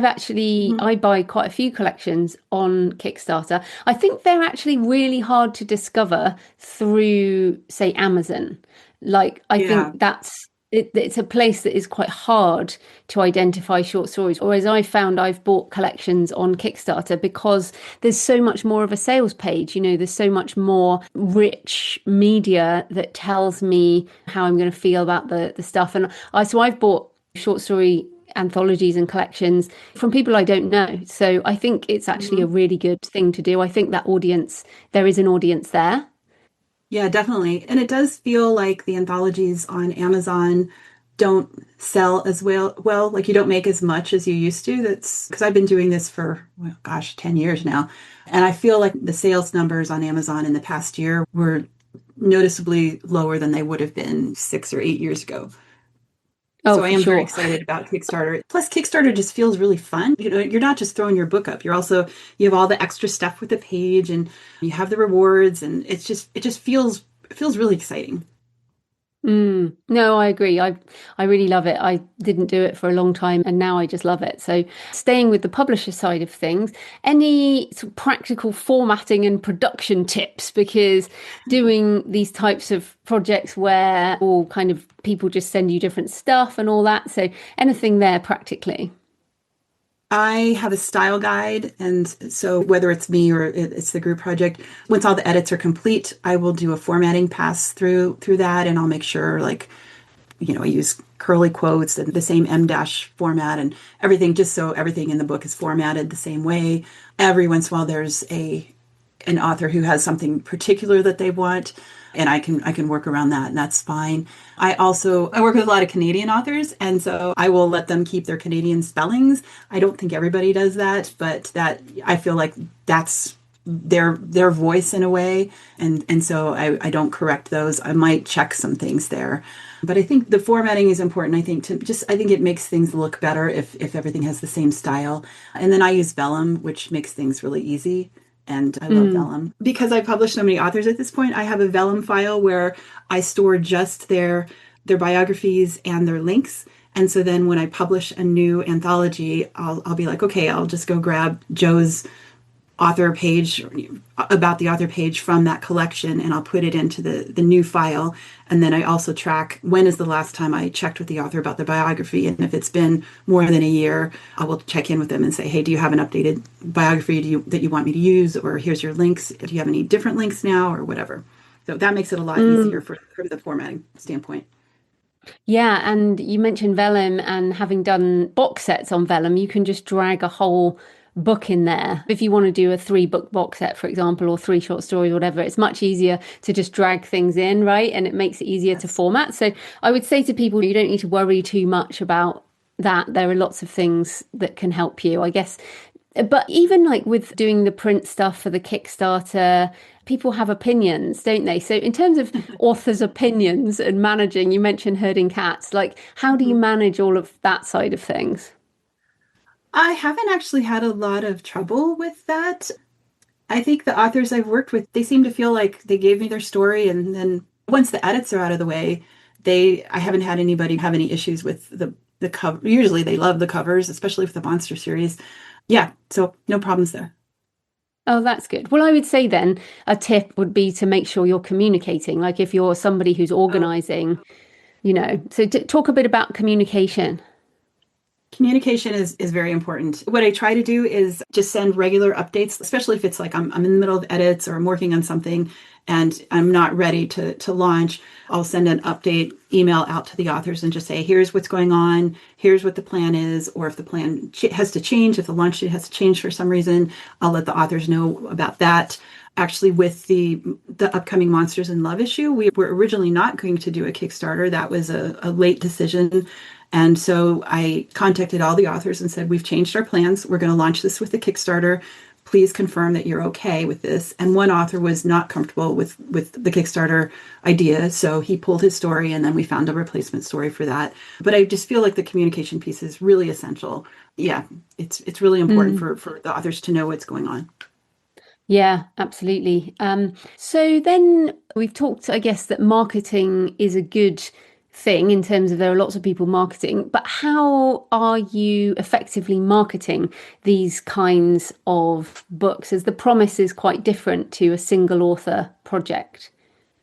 buy quite a few collections on Kickstarter. I think they're actually really hard to discover through, say, Amazon. Like, I Yeah. think it's a place that is quite hard to identify short stories. Whereas I've bought collections on Kickstarter because there's so much more of a sales page. There's so much more rich media that tells me how I'm going to feel about the stuff. And I've bought short story anthologies and collections from people I don't know. So I think it's actually a really good thing to do. I think there is an audience there. Yeah, definitely. And it does feel like the anthologies on Amazon don't sell as well, like you don't make as much as you used to. That's because I've been doing this for, well, gosh, 10 years now. And I feel like the sales numbers on Amazon in the past year were noticeably lower than they would have been 6 or 8 years ago. Oh, So I for am very sure. excited about Kickstarter. Plus, Kickstarter just feels really fun. You're not just throwing your book up. You have all the extra stuff with the page, and you have the rewards, and it just feels really exciting. No, I agree. I really love it. I didn't do it for a long time and now I just love it. So staying with the publisher side of things, any sort of practical formatting and production tips? Because doing these types of projects where all kind of people just send you different stuff and all that. So anything there practically. I have a style guide, and so whether it's me or it's the group project, once all the edits are complete, I will do a formatting pass through that, and I'll make sure, like, I use curly quotes and the same M dash format and everything, just so everything in the book is formatted the same way. Every once in a while, there's an author who has something particular that they want, and I can work around that, and that's fine. I work with a lot of Canadian authors, and so I will let them keep their Canadian spellings. I don't think everybody does that, but that I feel like that's their voice in a way, and so I don't correct those. I might check some things there, but I think the formatting is important. I think it makes things look better if everything has the same style. And then I use Vellum, which makes things really easy. And I love Vellum. Because I publish so many authors at this point, I have a Vellum file where I store just their biographies and their links. And so then when I publish a new anthology, I'll be like, okay, I'll just go grab Joe's author page about the author page from that collection, and I'll put it into the new file. And then I also track when is the last time I checked with the author about the biography. And if it's been more than a year, I will check in with them and say, hey, do you have an updated biography that you want me to use? Or here's your links. Do you have any different links now or whatever? So that makes it a lot easier from the formatting standpoint. Yeah, and you mentioned Vellum, and having done box sets on Vellum, you can just drag a whole book in there. If you want to do a 3-book box set, for example, or 3 short stories, whatever, it's much easier to just drag things in, right? And it makes it easier to format. So I would say to people, you don't need to worry too much about that. There are lots of things that can help you, I guess. But even like with doing the print stuff for the Kickstarter, people have opinions, don't they? So in terms of authors' opinions and managing, you mentioned herding cats. Like, how do you manage all of that side of things? I haven't actually had a lot of trouble with that. I think the authors I've worked with, they seem to feel like they gave me their story, and then once the edits are out of the way, I haven't had anybody have any issues with the cover. Usually they love the covers, especially with the monster series. Yeah, so no problems there. Oh, that's good. Well, I would say then a tip would be to make sure you're communicating. Like if you're somebody who's Oh, organizing, so talk a bit about communication. communication is very important. What I try to do is just send regular updates, especially if it's like I'm in the middle of edits or I'm working on something and I'm not ready to launch. I'll send an update email out to the authors and just say, here's what's going on, here's what the plan is, or if the plan has to change, if the launch date has to change for some reason, I'll let the authors know about that. Actually, with the upcoming Monsters in Love issue, we were originally not going to do a Kickstarter. That was a late decision. And so I contacted all the authors and said, we've changed our plans. We're going to launch this with the Kickstarter. Please confirm that you're okay with this. And one author was not comfortable with the Kickstarter idea. So he pulled his story, and then we found a replacement story for that. But I just feel like the communication piece is really essential. Yeah, it's really important for the authors to know what's going on. Yeah, absolutely. So then we've talked, I guess, that marketing is a good thing in terms of there are lots of people marketing, but how are you effectively marketing these kinds of books as the promise is quite different to a single author project?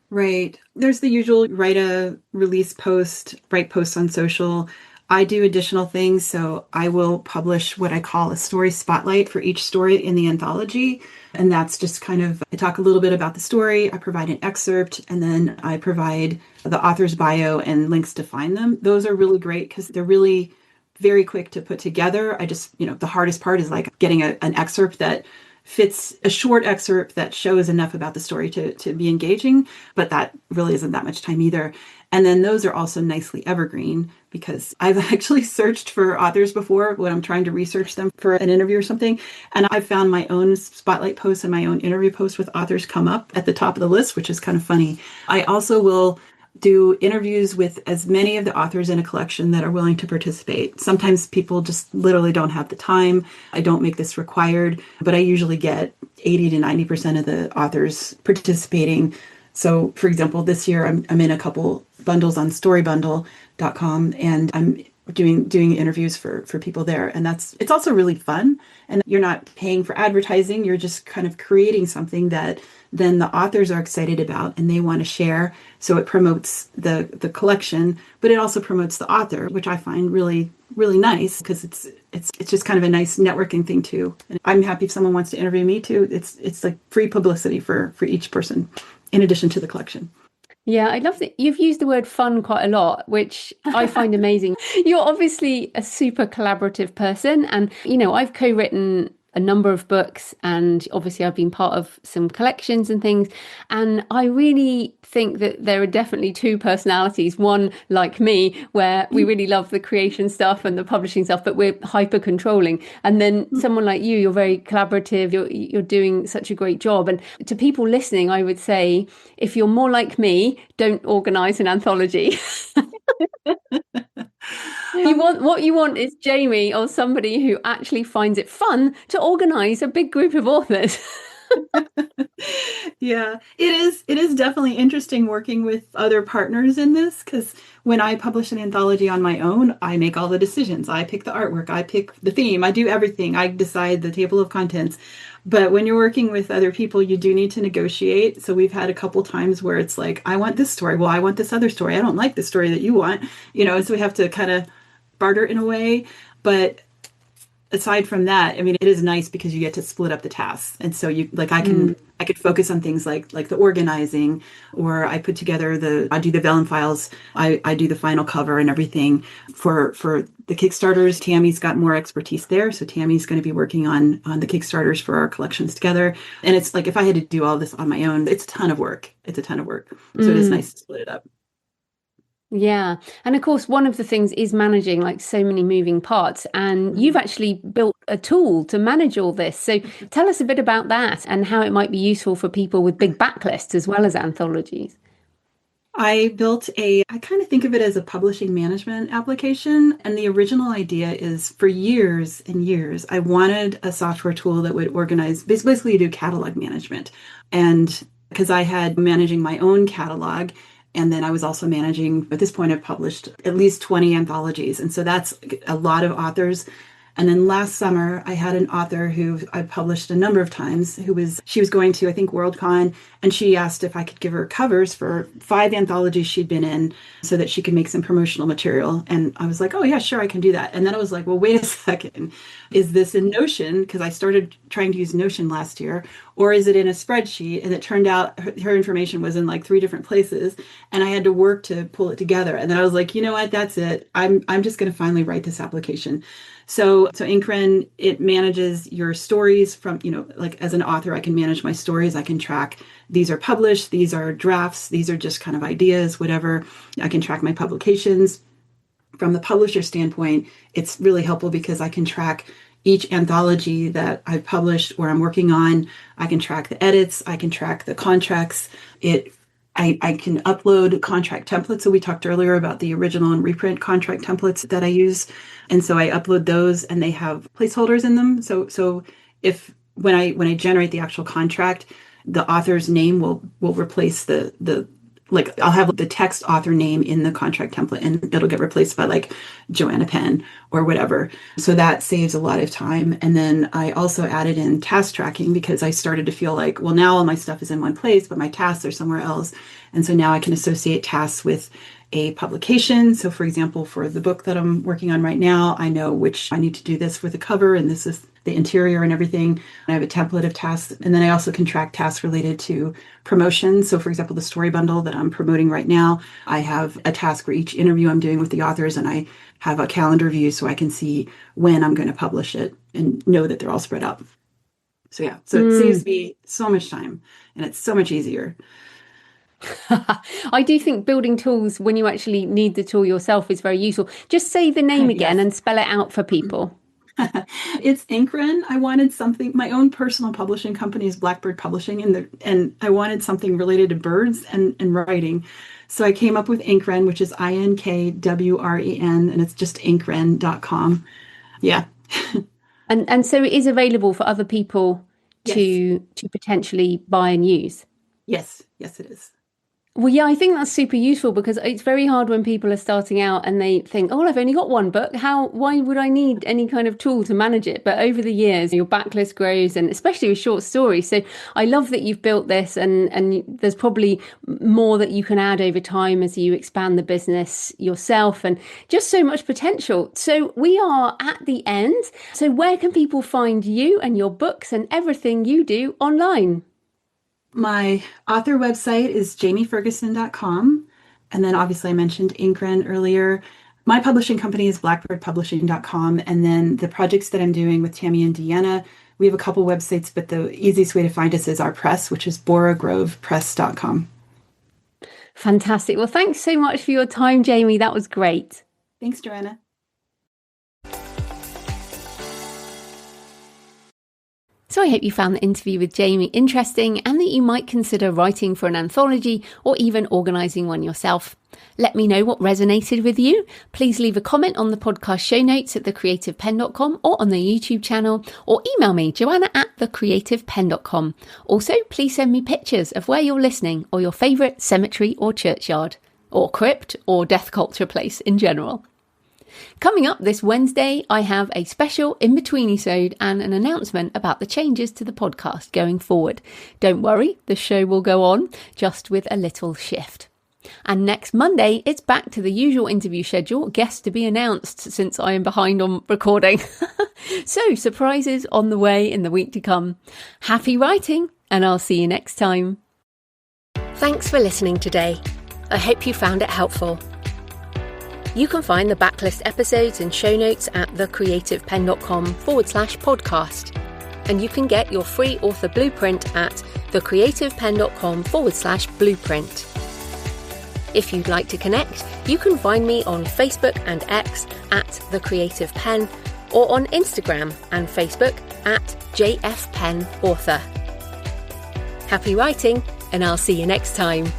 Right. There's the usual write a release post, write posts on social. I do additional things. So I will publish what I call a story spotlight for each story in the anthology. And that's just kind of, I talk a little bit about the story, I provide an excerpt, and then I provide the author's bio and links to find them. Those are really great because they're really very quick to put together. I just, the hardest part is like getting an excerpt that fits, a short excerpt that shows enough about the story to be engaging, but that really isn't that much time either. And then those are also nicely evergreen because I've actually searched for authors before when I'm trying to research them for an interview or something. And I've found my own spotlight posts and my own interview posts with authors come up at the top of the list, which is kind of funny. I also will do interviews with as many of the authors in a collection that are willing to participate. Sometimes people just literally don't have the time. I don't make this required, but I usually get 80 to 90% of the authors participating. So, for example, this year I'm in a couple bundles on storybundle.com, and I'm doing interviews for people there, and it's also really fun, and you're not paying for advertising, you're just kind of creating something that then the authors are excited about and they want to share. So it promotes the collection, but it also promotes the author, which I find really really nice because it's just kind of a nice networking thing too. And I'm happy if someone wants to interview me too. It's like free publicity for each person in addition to the collection. Yeah, I love that you've used the word fun quite a lot, which I find amazing. You're obviously a super collaborative person, and I've co-written a number of books, and obviously I've been part of some collections and things, and I really think that there are definitely two personalities. One, like me, where we really love the creation stuff and the publishing stuff, but we're hyper controlling. And then someone like you, you're very collaborative, you're doing such a great job. And to people listening, I would say, if you're more like me, don't organize an anthology. What you want is Jamie or somebody who actually finds it fun to organize a big group of authors. Yeah, it is definitely interesting working with other partners in this because when I publish an anthology on my own, I make all the decisions. I pick the artwork, I pick the theme, I do everything. I decide the table of contents. But when you're working with other people, you do need to negotiate. So we've had a couple times where it's like, I want this story. Well, I want this other story. I don't like the story that you want, and so we have to kind of barter in a way. But aside from that, I mean, it is nice because you get to split up the tasks. And so you like I could focus on things like the organizing, or I put together I do the vellum files, I do the final cover and everything. For the Kickstarters, Tammy's got more expertise there. So Tammy's going to be working on the Kickstarters for our collections together. And it's like if I had to do all this on my own, it's a ton of work. It's a ton of work. So it is nice to split it up. Yeah. And of course, one of the things is managing like so many moving parts. And you've actually built a tool to manage all this. So tell us a bit about that and how it might be useful for people with big backlists as well as anthologies. I kind of think of it as a publishing management application. And the original idea is for years and years, I wanted a software tool that would organize, basically do catalog management. And because I had managing my own catalog, and then I was also managing, at this point, I've published at least 20 anthologies. And so that's a lot of authors. And then last summer, I had an author who I published a number of times she was going to, I think, Worldcon, and she asked if I could give her covers for 5 anthologies she'd been in so that she could make some promotional material. And I was like, oh, yeah, sure, I can do that. And then I was like, well, wait a second. Is this in Notion? Because I started trying to use Notion last year. Or is it in a spreadsheet? And it turned out her information was in like 3 different places. And I had to work to pull it together. And then I was like, you know what? That's it. I'm just going to finally write this application. So InkWren, it manages your stories from, like as an author, I can manage my stories. I can track these are published, these are drafts, these are just kind of ideas, whatever. I can track my publications. From the publisher standpoint, it's really helpful because I can track each anthology that I've published or I'm working on. I can track the edits, I can track the contracts. I can upload contract templates. So we talked earlier about the original and reprint contract templates that I use. And so I upload those and they have placeholders in them. So if when I generate the actual contract, the author's name will replace the like I'll have the text author name in the contract template and it'll get replaced by like Joanna Penn or whatever. So that saves a lot of time. And then I also added in task tracking because I started to feel like, well, now all my stuff is in one place, but my tasks are somewhere else. And so now I can associate tasks with a publication. So for example, for the book that I'm working on right now, I know which I need to do this for the cover and this is the interior and everything. I have a template of tasks. And then I also can track tasks related to promotion. So for example, the story bundle that I'm promoting right now, I have a task for each interview I'm doing with the authors and I have a calendar view so I can see when I'm going to publish it and know that they're all spread out. So yeah, so it saves me so much time and it's so much easier. I do think building tools when you actually need the tool yourself is very useful. Just say the name again and spell it out for people. It's InkWren. I wanted something. My own personal publishing company is Blackbird Publishing, and I wanted something related to birds and writing. So I came up with InkWren, which is INKWREN, and it's just inkwren.com. Yeah. And so it is available for other people to potentially buy and use. Yes, it is. Well, yeah, I think that's super useful because it's very hard when people are starting out and they think, oh, well, I've only got one book. Why would I need any kind of tool to manage it? But over the years, your backlist grows, and especially with short stories. So I love that you've built this, and there's probably more that you can add over time as you expand the business yourself, and just so much potential. So we are at the end. So where can people find you and your books and everything you do online? My author website is jamieferguson.com. And then obviously I mentioned InkWren earlier. My publishing company is blackbirdpublishing.com. And then the projects that I'm doing with Tammy and Deanna, we have a couple websites, but the easiest way to find us is our press, which is boragrovepress.com. Fantastic. Well, thanks so much for your time, Jamie. That was great. Thanks, Joanna. So I hope you found the interview with Jamie interesting and that you might consider writing for an anthology or even organising one yourself. Let me know what resonated with you. Please leave a comment on the podcast show notes at thecreativepenn.com or on the YouTube channel, or email me, joanna@thecreativepenn.com. Also, please send me pictures of where you're listening or your favourite cemetery or churchyard, or crypt or death culture place in general. Coming up this Wednesday, I have a special in-between-isode and an announcement about the changes to the podcast going forward. Don't worry, the show will go on, just with a little shift. And next Monday, it's back to the usual interview schedule, guests to be announced since I am behind on recording. So, surprises on the way in the week to come. Happy writing, and I'll see you next time. Thanks for listening today. I hope you found it helpful. You can find the backlist episodes and show notes at thecreativepenn.com/podcast. And you can get your free author blueprint at thecreativepenn.com/blueprint. If you'd like to connect, you can find me on Facebook and X at The Creative Penn, or on Instagram and Facebook at JFPennAuthor. Happy writing, and I'll see you next time.